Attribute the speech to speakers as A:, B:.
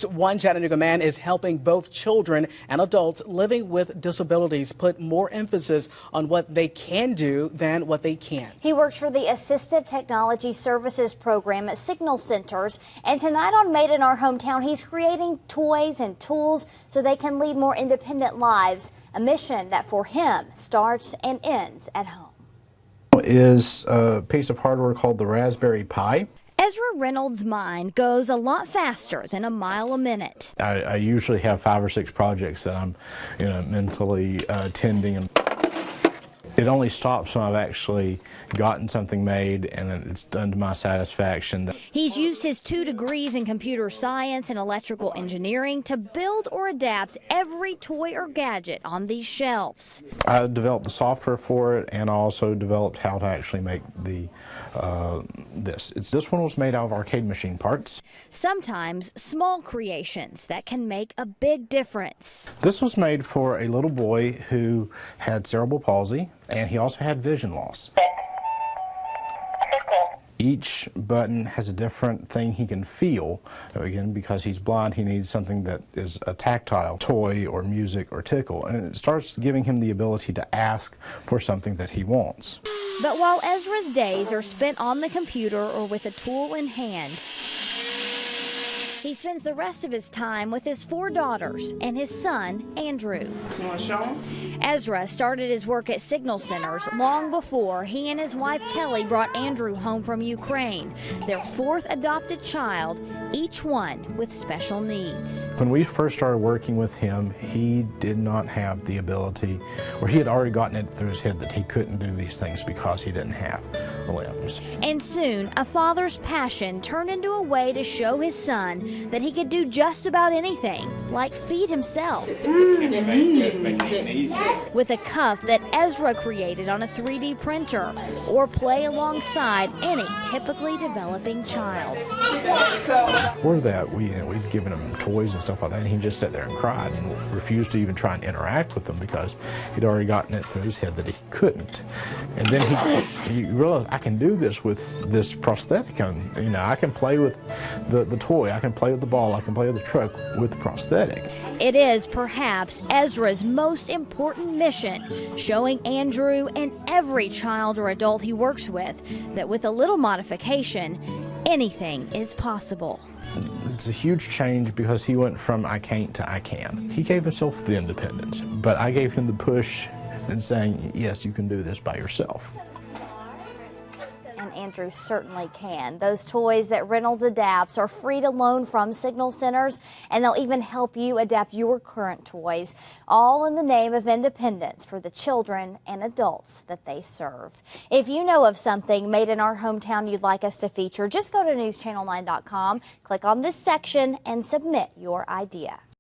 A: One Chattanooga man is helping both children and adults living with disabilities put more emphasis on what they can do than what they can't.
B: He works for the Assistive Technology Services program at Signal Centers, and tonight on Made in Our Hometown, he's creating toys and tools so they can lead more independent lives, a mission that for him starts and ends at home.
C: Is a piece of hardware called the Raspberry Pi.
B: Ezra Reynolds' mind goes a lot faster than a mile a minute.
C: I usually have 5 or 6 projects that I'm mentally tending, and it only stops when I've actually gotten something made and it's done to my satisfaction.
B: He's used his 2 degrees in computer science and electrical engineering to build or adapt every toy or gadget on these shelves.
C: I developed the software for it, and I also developed how to actually make the this one was made out of arcade machine parts.
B: Sometimes small creations that can make a big difference.
C: This was made for a little boy who had cerebral palsy, and he also had vision loss. Each button has a different thing he can feel. Again, because he's blind, he needs something that is a tactile toy or music or tickle, and it starts giving him the ability to ask for something that he wants.
B: But while Ezra's days are spent on the computer or with a tool in hand, he spends the rest of his time with his 4 daughters and his son, Andrew.
A: You want to show him?
B: Ezra started his work at Signal Centers long before he and his wife Kelly brought Andrew home from Ukraine, their 4th adopted child, each one with special needs.
C: When we first started working with him, he did not have the ability, or he had already gotten it through his head that he couldn't do these things because he didn't have limbs.
B: And soon, a father's passion turned into a way to show his son that he could do just about anything, like feed himself. With a cuff that Ezra created on a 3D printer, or play alongside any typically developing child.
C: Before that, we'd given him toys and stuff like that, and he just sat there and cried and refused to even try and interact with them because he'd already gotten it through his head that he couldn't. And then he realized, I can do this with this prosthetic on. I can play with the toy, I can play with the ball, I can play with the truck with the prosthetic.
B: It is perhaps Ezra's most important mission, showing Andrew and every child or adult he works with that with a little modification, anything is possible.
C: It's a huge change because he went from I can't to I can. He gave himself the independence, but I gave him the push and saying, yes, you can do this by yourself.
B: And Andrew certainly can. Those toys that Reynolds adapts are free to loan from Signal Centers, and they'll even help you adapt your current toys, all in the name of independence for the children and adults that they serve. If you know of something made in our hometown you'd like us to feature, just go to newschannel9.com, click on this section, and submit your idea.